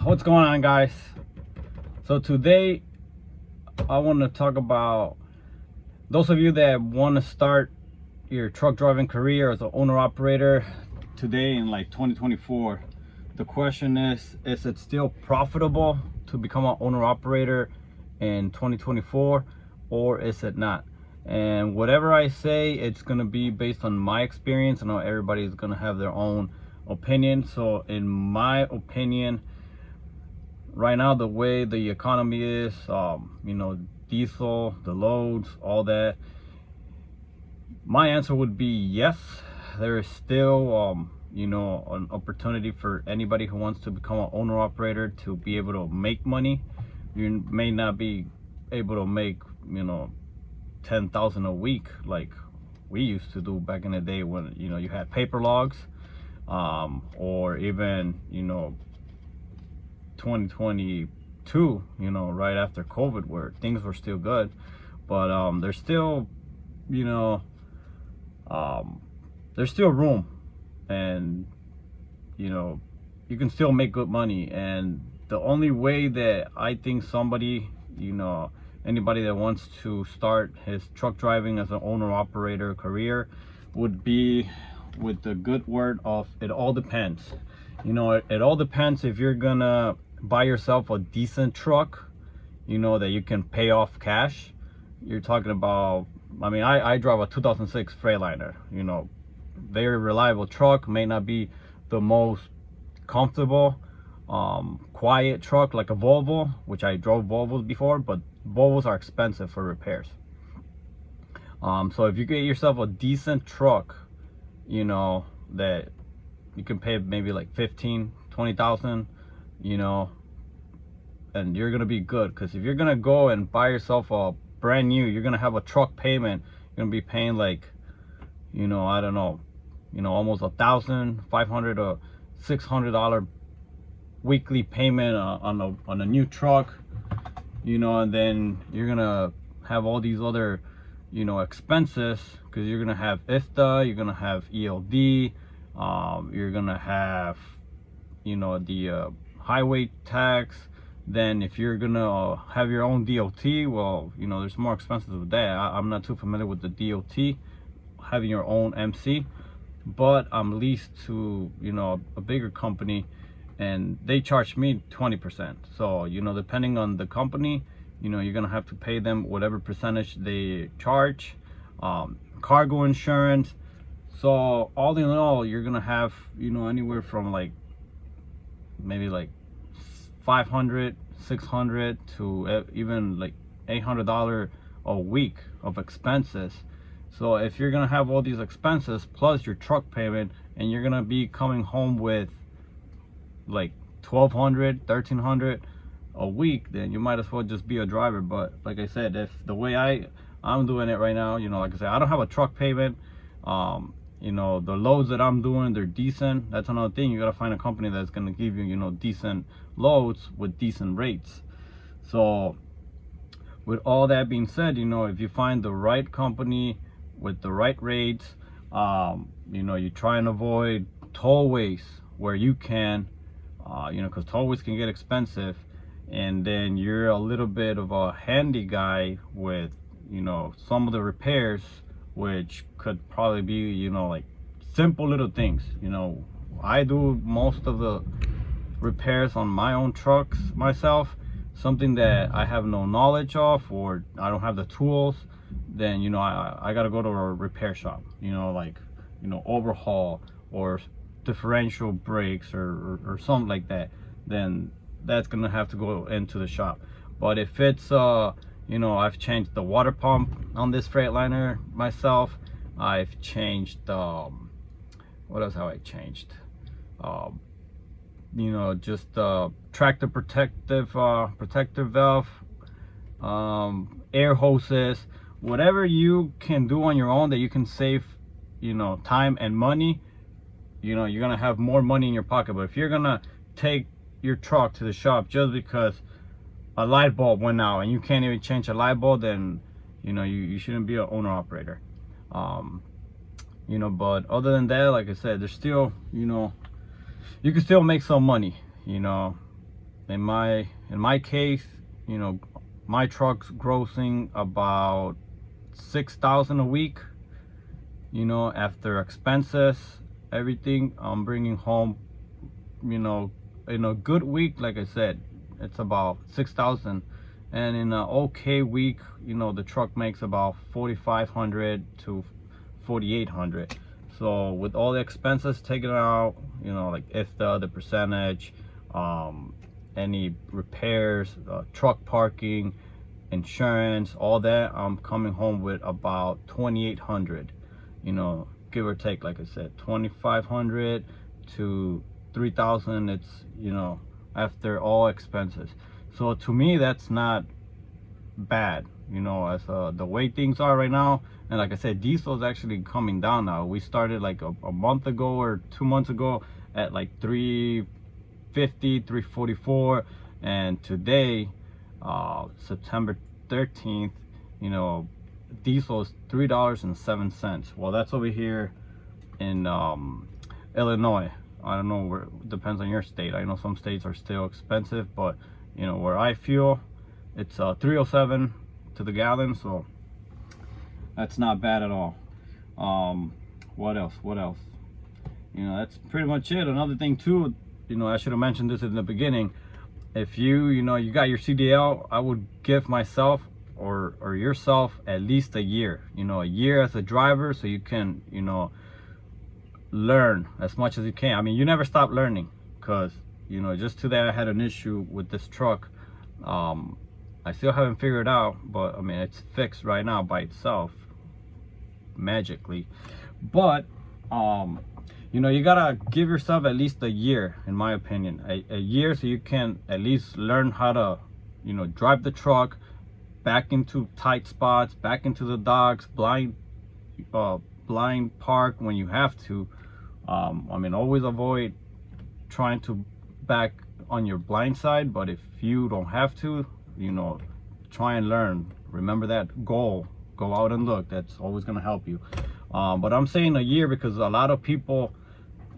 What's going on, guys? So today I want to talk about those of you that want to start your truck driving career as an owner operator today in like 2024. The question is it still profitable to become an owner operator in 2024, or is it not? And whatever I say, it's going to be based on my experience. I know everybody's going to have their own opinion. So in my opinion, right now, the way the economy is, diesel, the loads, all that, my answer would be yes. There is still an opportunity for anybody who wants to become an owner operator to be able to make money. You may not be able to make 10,000 a week like we used to do back in the day when you had paper logs, or even 2022, right after COVID, where things were still good, but there's still there's still room, and you can still make good money. And the only way that I think anybody that wants to start his truck driving as an owner operator career would be with the good word of it all depends. It all depends if you're gonna buy yourself a decent truck that you can pay off cash. You're talking about, I drive a 2006 Freightliner, very reliable truck. May not be the most comfortable, quiet truck like a Volvo, which I drove Volvos before, but Volvos are expensive for repairs. So if you get yourself a decent truck, that you can pay maybe like 15,000-20,000, and you're gonna be good. Because if you're gonna go and buy yourself a brand new, you're gonna have a truck payment. You're gonna be paying like I don't know, almost $1,500 or $600 weekly payment on a new truck, and then you're gonna have all these other expenses, because you're gonna have IFTA, you're gonna have ELD, you're gonna have the highway tax. Then if you're gonna have your own DOT, well, there's more expenses with that. I'm not too familiar with the DOT, having your own MC, but I'm leased to a bigger company, and they charge me 20%. So depending on the company, you're gonna have to pay them whatever percentage they charge. Cargo insurance. So all in all, you're gonna have anywhere from like maybe like $500, $600 to even like $800 a week of expenses. So if you're gonna have all these expenses plus your truck payment, and you're gonna be coming home with like $1,200, $1,300 a week, then you might as well just be a driver. But like I said, if the way I'm doing it right now, like I said, I don't have a truck payment. The loads that I'm doing, they're decent. That's another thing. You gotta find a company that's gonna give you decent loads with decent rates. So with all that being said, if you find the right company with the right rates, you try and avoid tollways where you can, because tollways can get expensive. And then you're a little bit of a handy guy with some of the repairs, which could probably be like simple little things. I do most of the repairs on my own trucks myself. Something that I have no knowledge of, or I don't have the tools, then I gotta go to a repair shop, overhaul or differential brakes or something like that. Then that's gonna have to go into the shop. But if it's I've changed the water pump on this Freightliner myself. I've changed what else have I changed? Just tractor protective valve, air hoses, whatever you can do on your own that you can save time and money. You're gonna have more money in your pocket. But if you're gonna take your truck to the shop just because a light bulb went out and you can't even change a light bulb, then you shouldn't be an owner operator. But other than that, like I said, there's still you can still make some money. in my case, you know, my truck's grossing about 6,000 a week. You know, after expenses, everything, I'm bringing home, you know, in a good week, like I said, it's about 6,000. And in an okay week, you know, the truck makes about 4,500 to 4,800. So with all the expenses taken out, you know, like the percentage, any repairs, truck parking, insurance, all that, I'm coming home with about 2,800, you know, give or take, like I said, 2,500 to 3,000. It's, you know, after all expenses. So to me, that's not bad, you know, as the way things are right now. And like I said, diesel is actually coming down now. We started like a month ago or 2 months ago at like 350, 344, and today, September 13th, you know, diesel is $3.07. Well, that's over here in Illinois. I don't know, where it depends on your state. I know some states are still expensive, but you know, where I fuel, it's 307 to the gallon, so that's not bad at all. What else? You know, that's pretty much it. Another thing too, you know, I should have mentioned this in the beginning. If you know, you got your CDL, I would give myself or yourself at least a year, you know, a year as a driver, so you can, you know, learn as much as you can. I mean, you never stop learning, because, you know, just today I had an issue with this truck. I still haven't figured it out, but I mean, it's fixed right now by itself magically. But you know, you gotta give yourself at least a year, in my opinion, a year, so you can at least learn how to, you know, drive the truck back into tight spots, back into the docks, blind park when you have to. I mean, always avoid trying to back on your blind side, but if you don't have to, you know, try and learn. Remember that goal, go out and look. That's always going to help you. But I'm saying a year because a lot of people,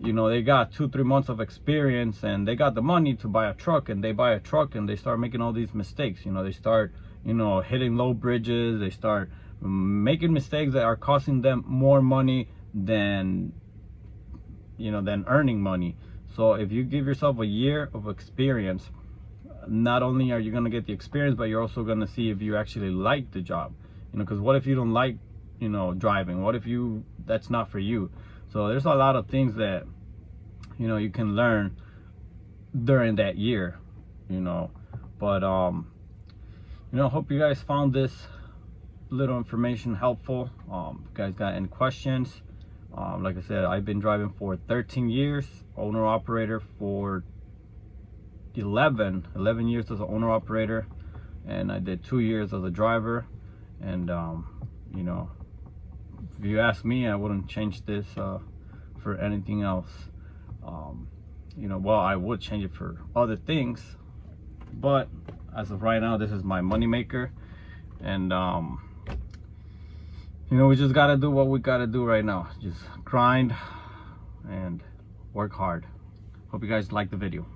you know, they got 2-3 months of experience and they got the money to buy a truck, and they buy a truck and they start making all these mistakes. You know, they start, you know, hitting low bridges, they start making mistakes that are costing them more money than, you know, than earning money. So if you give yourself a year of experience, not only are you going to get the experience, but you're also going to see if you actually like the job. You know, because what if you don't like, you know, driving? What if that's not for you? So there's a lot of things that, you know, you can learn during that year, you know. But you know, hope you guys found this little information helpful. If you guys got any questions, like I said, I've been driving for 13 years, owner operator for 11 years as an owner operator, and I did 2 years as a driver. And you know, if you ask me, I wouldn't change this for anything else. You know, well, I would change it for other things, but as of right now, this is my money maker. And you know, we just gotta do what we gotta do right now. Just grind and work hard. Hope you guys like the video.